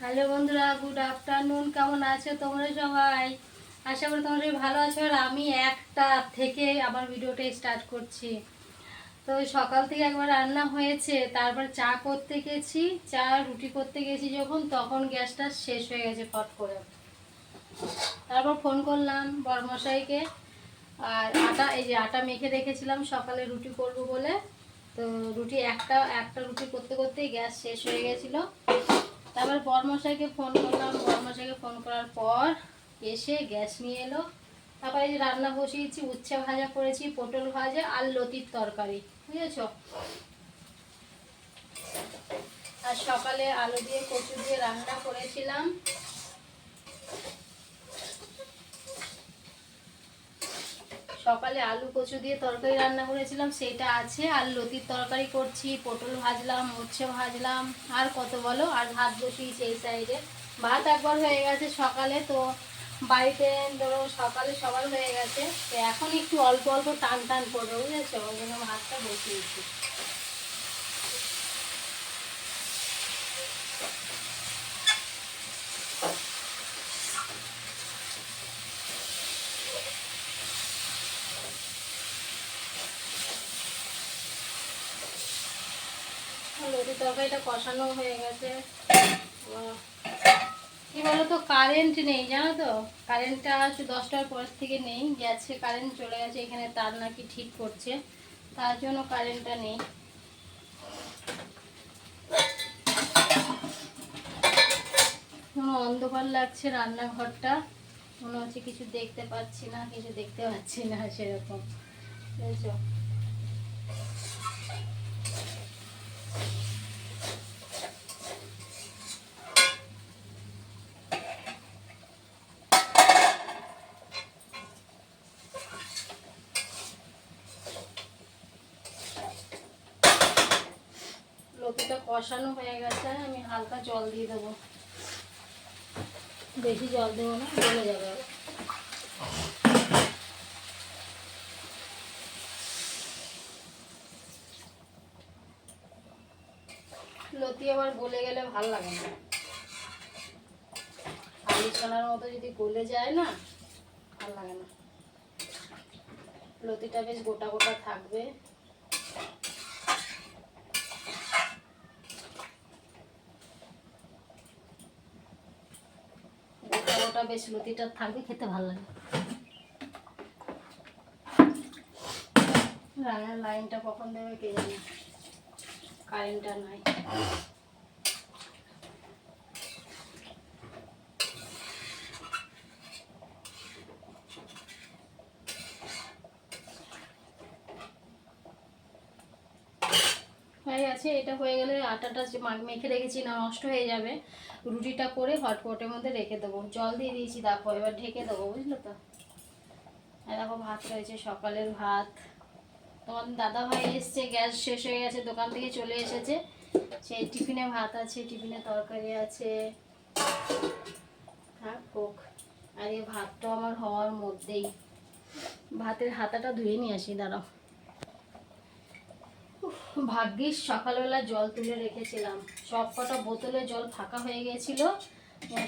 Hello বন্ধুরা, good afternoon. কেমন আছো তোমরা সবাই? আশা করি তোমরা সবাই ভালো আছো। আর আমি একটা থেকে আবার ভিডিওটা স্টার্ট করছি। তো সকাল থেকে একবার রান্না হয়েছে, তারপর চা করতে গেছি, চা রুটি করতে গেছি যখন, তখন গ্যাসটা শেষ হয়ে গেছে ফট করে। তারপর ফোন করলাম বরমশাইকে। আর এই যে আটা মেখে রেখেছিলাম সকালে রুটি করব বলে। তো রুটি একটা একটা রুটি করতে করতেই গ্যাস শেষ হয়ে গেছিলো। তারপর বরমশাইকে ফোন করলাম, বরমশাইকে ফোন করার পর এসে গ্যাস নিয়ে এলো। তারপরে এই যে রান্না বসিয়েছি, উচ্ছে ভাজা করেছি, পটল ভাজা আর লতির তরকারি, বুঝেছ। আর সকালে আলু দিয়ে কচু দিয়ে রান্না করেছিলাম। সকালে আলু কচু দিয়ে তরকারি রান্না করেছিলাম, সেটা আছে। আর লতির তরকারি করছি, পটল ভাজলাম, উচ্ছে ভাজলাম, আর কত বলো। আর ভাত বসিয়েছি এই সাইডে। ভাত একবার হয়ে গেছে সকালে, তো বাড়িতে ধরো সকালে সবার হয়ে গেছে, তো এখন একটু অল্প অল্প টান টান করবে, বুঝেছো, ওই জন্য ভাতটা বসিয়েছি। লতির তরকারিটা কষানো হয়ে গেছে। কি বলতো, কারেন্ট নেই জানো তো। কারেন্টটা হচ্ছে 10টার পর থেকে নেই, গেছে, কারেন্ট চলে গেছে। এখানে তার নাকি ঠিক করছে, তার জন্য কারেন্টটা নেই। কোনো অন্ধকার লাগছে রান্নাঘরটা, মনে হচ্ছে কিছু দেখতে পাচ্ছি না, কিছু দেখতে পাচ্ছি না সেরকম, বুঝেছো। লতিটা কষানো হয়ে গেছে, আমি হালকা জল দিয়ে দেবো, বেশি জল দেবো না, গলে যাবে। লতি আবার গলে গেলে ভাল লাগে না, আলু ছানার মতো যদি গলে যায় না, ভাল লাগে না। লতিটা বেশ গোটা গোটা থাকবে। গোটা গোটা বেশ লতিটা থাকবে, খেতে ভালো লাগে। রান্নার লাইনটা কখন দেবে কে জানে, কারেন্টটা নাই। হয়ে গেছে, এটা হয়ে গেলে আটাটা যে মেখে রেখেছি না, নষ্ট হয়ে যাবে। রুটিটা করে হটপটের মধ্যে রেখে দেবো, জল দিয়ে দিয়েছি, দেখো এবার ঢেকে দেবো, বুঝলো তো। আর দেখো ভাত রয়েছে, সকালের ভাত। তোমার দাদা ভাই এসছে, গ্যাস শেষ হয়ে গেছে, দোকান থেকে চলে এসেছে, সেই টিফিনে ভাত আছে, টিফিনে তরকারি আছে, থাক হোক। আর এই ভাতটা আমার হওয়ার মধ্যেই ভাতের হাতাটা ধুয়ে নিয়ে আসি, দাঁড়াও। ভাগ্যিস সকালবেলা জল তুলে রেখেছিলাম, সব কটা বোতলে জল ফাঁকা হয়ে গেছিল।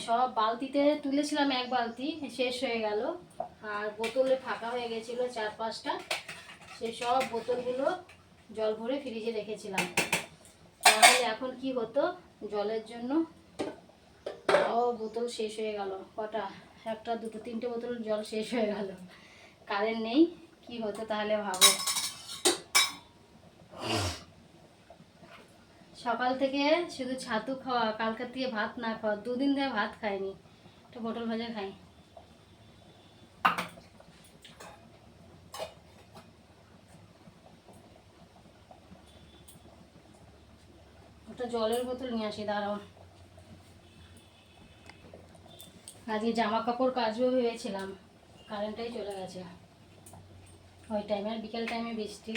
সব বালতিতে তুলেছিলাম, এক বালতি শেষ হয়ে গেল, আর বোতলে ফাঁকা হয়ে গেছিলো 4-5টা। সেই সব বোতলগুলো জল ভরে ফ্রিজে রেখেছিলাম, তাহলে এখন কি হতো, জলের জন্য বোতল শেষ হয়ে গেল। কটা, একটা, দুটো, 3টে বোতল জল শেষ হয়ে গেল। কারেন্ট নেই, কি হতো তাহলে ভাবো। সকাল থেকে শুধু ছাতু খাওয়া, কালকার থেকে ভাত না খাওয়া, 2 দিন ধরে ভাত খাইনি। একটা পটল ভাজা খাই। একটা জলের বোতল নিয়ে আসি, দাঁড়াও। আজকে জামা কাপড় কাচবো ভেবেছিলাম, কারেন্টটাই চলে গেছে ওই টাইমে, আর বিকেল টাইমে বৃষ্টি।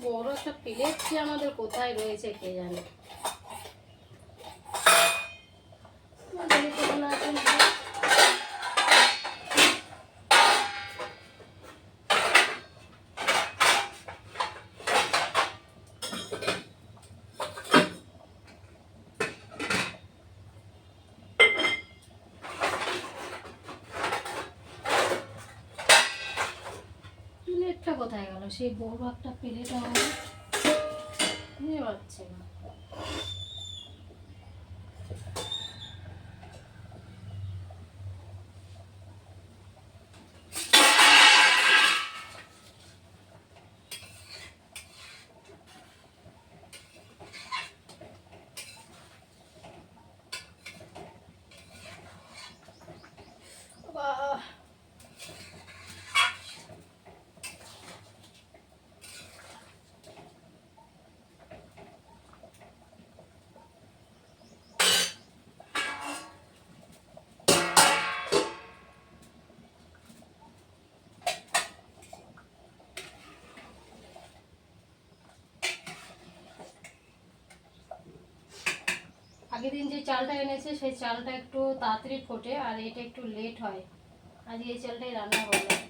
বড় একটা প্লেট কি আমাদের কোথায় রয়েছে কে জানে। প্লেটটা কোথায় গেল? সেই বড় একটা প্লেট আমাদের নিয়ে পাচ্ছে না। আগের দিন যে চালটা এনেছে সেই চালটা একটু তাড়াতাড়ি ফোটে আর এটা একটু লেট হয়। আজ এই চালটাই রান্না করলাম।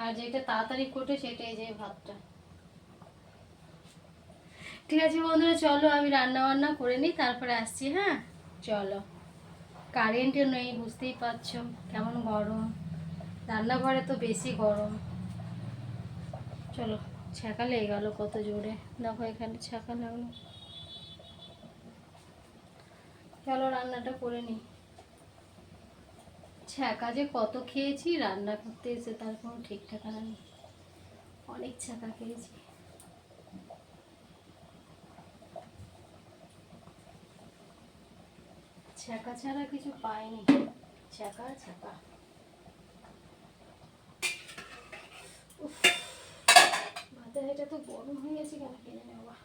আর যেটা তাড়াতাড়ি ফোটে সেটাই যে ভাতটা। ঠিক আছে বন্ধুরা, চলো আমি রান্না বান্না করে নিই, তারপরে আসছি। হ্যাঁ চলো। কারেন্টও নেই, বুঝতেই পারছো কেমন গরম। রান্নাঘরে তো বেশি গরম। চলো। ছ্যাঁকা লেগে গেল কত জোরে, দেখো এখানে ছ্যাঁকা লাগলো। চলো রান্নাটা করে নিই। ছ্যাঁকা যে কত খেয়েছি রান্না করতে এসে, তার কোনো ঠিক ঠিকানা নেই। অনেক ছ্যাঁকা খেয়েছি। ছ্যাঁকা ছাড়া কিছু পাইনি, ছ্যাঁকা ছ্যাঁকা। ভাতের এটা তো গরম হয়ে গেছে কেন কে জানে বাবা।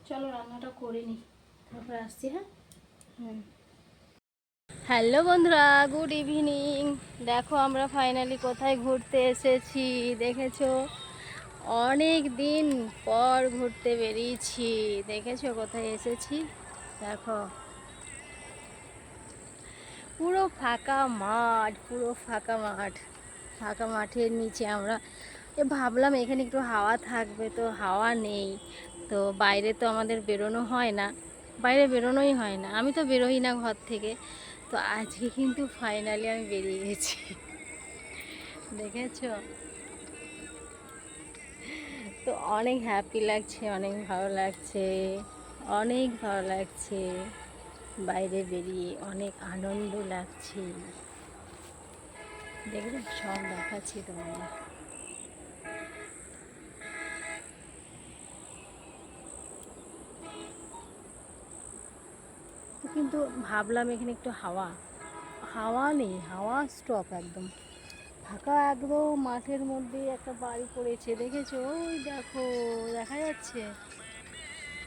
চলো রান্নাটা করে নিই, তারপরে আসছি। হ্যাঁ হ্যালো বন্ধুরা, গুড ইভিনিং। দেখো আমরা ফাইনালি কোথায় ঘুরতে এসেছি দেখেছো? অনেক দিন পর ঘুরতে বেরিয়েছি। দেখেছো কোথায় এসেছি? দেখো পুরো ফাঁকা মাঠ, পুরো ফাঁকা মাঠ। ফাঁকা মাঠের নিচে আমরা ভাবলাম এখানে একটু হাওয়া থাকবে, তো হাওয়া নেই। তো বাইরে তো আমাদের বেরোনো হয় না, বাইরে বেরোনোই হয় না, আমি তো বেরোই না ঘর থেকে। তো আজকে কিন্তু ফাইনালি আমি বেরিয়ে গেছি। দেখেছো? তো অনেক হ্যাপি লাগছে, অনেক ভালো লাগছে, অনেক ভালো লাগছে। বাইরে বেরিয়ে অনেক আনন্দ লাগছে। দেখবে সব দেখাচ্ছি তোমাদের। কিন্তু ভাবলাম এখানে একটু হাওয়া, হাওয়া নেই, হাওয়া স্টপ একদম ফাঁকা। একদম মাঠের মধ্যে একটা বাড়ি পড়েছে, দেখেছো? ওই দেখো, দেখা যাচ্ছে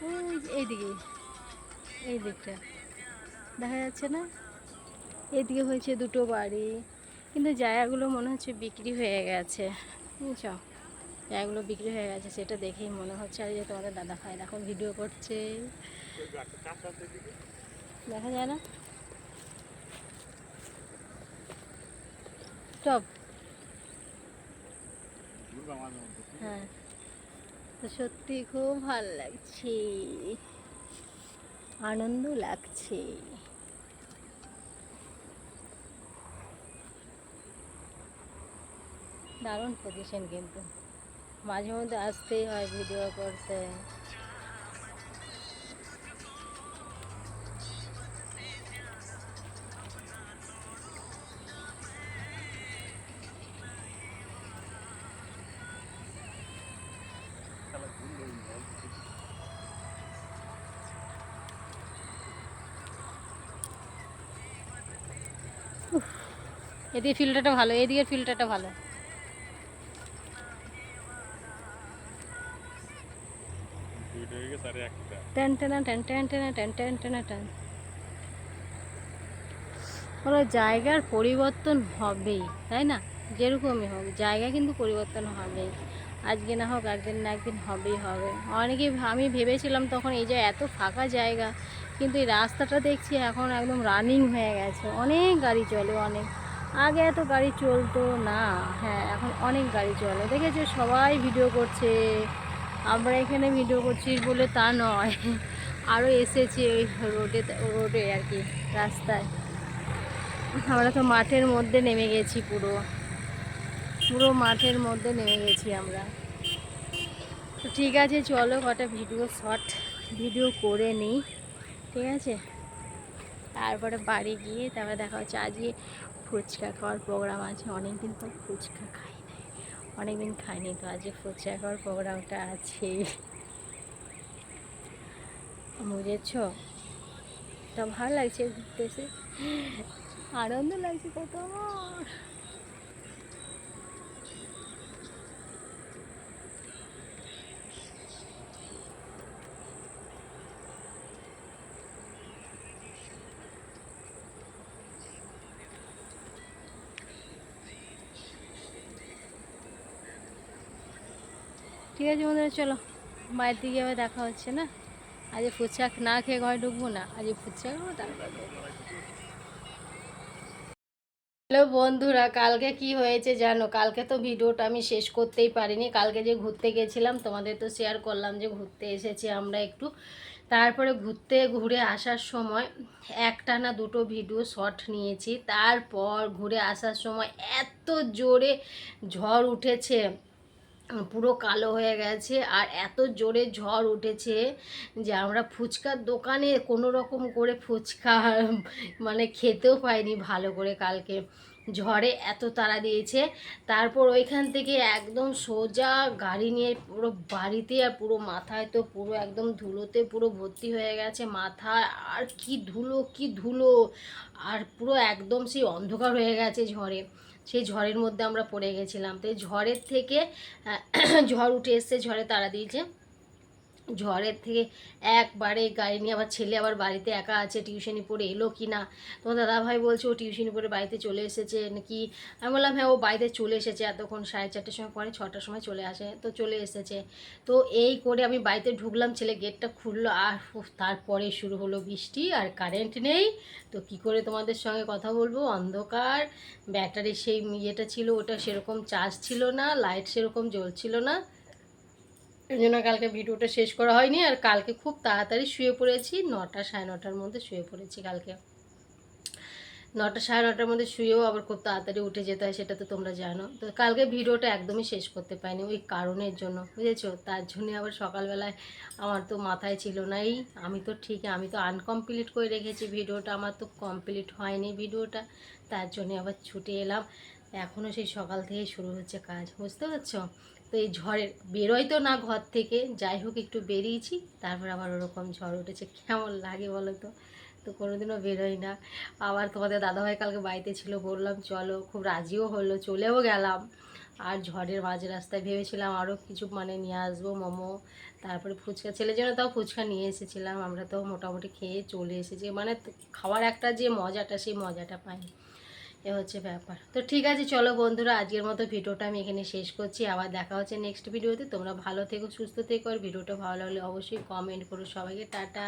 ওই এইদিকে, এই দিকটা দেখা যাচ্ছে না? এদিকে হয়েছে দুটো বাড়ি, কিন্তু জায়গাগুলো মনে হচ্ছে বিক্রি হয়ে গেছে, বুঝছো? জায়গাগুলো বিক্রি হয়ে গেছে, সেটা দেখেই মনে হচ্ছে। আর যে তোমাদের দাদা ভাই এখন ভিডিও করছে, দেখা যায় না? স্টপ। হ্যাঁ, তো সত্যি খুব ভালো লাগছে, আনন্দ লাগছে। দারুণ পজিশন, কিন্তু মাঝে মধ্যে আসতেই হয় ভিডিও করতে। এদিকে ফিল্টারটা ভালো, এদিকের ফিল্টারটা ভালো। টেন টেনা টেন টেন টেনা টেন টেন টেনা টেন। হলো জায়গার পরিবর্তন হবেই, তাই না? যেরকমই হোক জায়গা কিন্তু পরিবর্তন হবেই, আজকে না হোক একদিন না একদিন হবেই হবে। অনেকে আমি ভেবেছিলাম তখন এই যে এত ফাঁকা জায়গা, কিন্তু এই রাস্তাটা দেখছি এখন একদম রানিং হয়ে গেছে, অনেক গাড়ি চলে অনেক। আগে এত গাড়ি চলতো না, হ্যাঁ এখন অনেক গাড়ি চলে, দেখেছো সবাই ভিডিও করছে। আমরা এখানে ভিডিও করছি বলে তা নয়, আরও এসেছে ওই রোডে আর কি, রাস্তায়। আমরা তো মাঠের মধ্যে নেমে গেছি, পুরো পুরো মাঠের মধ্যে নেমে গেছি আমরা। তো ঠিক আছে চলো কটা শর্ট ভিডিও করে নিই, ঠিক আছে। তারপরে বাড়ি গিয়ে তারপরে দেখা হচ্ছে। আজকে ফুচকা খাওয়ার প্রোগ্রাম আছে, অনেকদিন পর ফুচকা খাই নাই, অনেকদিন খাইনি, তো আজকে ফুচকা খাওয়ার প্রোগ্রামটা আছে, বুঝেছ। তা ভালো লাগছে ঘুরতে এসে, আনন্দ লাগছে কত আমার। ঠিক আছে বন্ধুরা, চলো বাইরে দিকে আবার দেখা হচ্ছে না। আজ ফুচকা না খেয়ে ঘরে ঢুকবো না, আজ ফুচকা খাবো তারপর। হ্যালো বন্ধুরা, কালকে কি হয়েছে জানো? কালকে তো ভিডিওটা আমি শেষ করতেই পারিনি। কালকে যে ঘুরতে গেছিলাম তোমাদের তো শেয়ার করলাম যে ঘুরতে এসেছি আমরা একটু। তারপরে ঘুরে আসার সময় একটা না দুটো ভিডিও শর্ট নিয়েছি। তারপর ঘুরে আসার সময় এত জোরে ঝড় উঠেছে, পুরো কালো হয়ে গেছে, আর এত জোরে ঝড় উঠেছে যে আমরা ফুচকার দোকানে কোনো রকম করে ফুচকা মানে খেতেও পাইনি ভালো করে। কালকে ঝড়ে এত তাড়া দিয়েছে। তারপর ওইখান থেকে একদম সোজা গাড়ি নিয়ে পুরো বাড়িতে, আর পুরো মাথায় তো পুরো একদম ধুলোতে পুরো ভর্তি হয়ে গেছে মাথায়, আর কি ধুলো কি ধুলো, আর পুরো একদম সেই অন্ধকার হয়ে গেছে ঝড়ে। সেই ঝড়ের মধ্যে আমরা পড়ে গেছিলাম। তো এই ঝড়ের থেকে ঝড় উঠে এসছে, ঝড়ে তাড়া দিয়েছে। ঝড়ের থেকে একবারে গাড়ি নিয়ে, আবার ছেলে আবার বাড়িতে একা আছে, টিউশনি পড়ে এলো কি না। তোমার দাদাভাই বলছে ও টিউশনি পড়ে বাড়িতে চলে এসেছে নাকি। আমি বললাম হ্যাঁ ও বাড়িতে চলে এসেছে, এতক্ষণ 4:30টার সময় পরে 6টার সময় চলে আসে, তো চলে এসেছে। তো এই করে আমি বাড়িতে ঢুকলাম, ছেলে গেটটা খুললো, আর তারপরে শুরু হলো বৃষ্টি, আর কারেন্ট নেই। তো কি করে তোমাদের সঙ্গে কথা বলবো, অন্ধকার। ব্যাটারির সেই ইয়েটা ছিল ওটা সেরকম চার্জ ছিল না, লাইট সেরকম জ্বলছিল না, এই জন্য কালকে ভিডিওটা শেষ করা হয়নি। আর কালকে খুব তাড়াতাড়ি শুয়ে পড়েছি, 9টা 9:30টার মধ্যে শুয়ে পড়েছি কালকে। 9টা 9:30টার মধ্যে শুয়েও আবার খুব তাড়াতাড়ি উঠে যেতে হয়, সেটা তো তোমরা জানো। তো কালকে ভিডিওটা একদমই শেষ করতে পারিনি ওই কারণের জন্য, বুঝেছো। তার জন্যে আবার সকালবেলায় আমার তো মাথায় ছিল না, আমি তো ঠিক আমি তো আনকমপ্লিট করে রেখেছি ভিডিওটা, আমার তো কমপ্লিট হয়নি ভিডিওটা, তার জন্যে আবার ছুটে এলাম। এখনও সেই সকাল থেকেই শুরু হচ্ছে কাজ, বুঝতে পারছো। তো এই ঝড়ের বেরোই তো না ঘর থেকে, যাই হোক একটু বেরিয়েছি, তারপর আবার ওরকম ঝড় উঠেছে, কেমন লাগে বলো তো। তো কোনোদিনও বেরোই না। আবার তোমাদের দাদাভাই কালকে বাড়িতে ছিল, বললাম চলো, খুব রাজিও হলো, চলেও গেলাম। আর ঝড়ের মাঝ রাস্তায় ভেবেছিলাম আরও কিছু মানে নিয়ে আসবো, মোমো, তারপরে ফুচকা, ছেলের জন্য তাও ফুচকা নিয়ে এসেছিলাম। আমরা তো মোটামুটি খেয়ে চলে এসেছি, মানে খাওয়ার একটা যে মজাটা, সেই মজাটা পাই, এ হচ্ছে ব্যাপার। তো ঠিক আছে চলো বন্ধুরা, আজকের মতো ভিডিওটা আমি এখানে শেষ করছি। আবার দেখা হচ্ছে নেক্সট ভিডিওতে। তোমরা ভালো থেকো, সুস্থ থেকো, আর ভিডিওটা ভালো লাগলে অবশ্যই কমেন্ট করো। সবাইকে টাটা।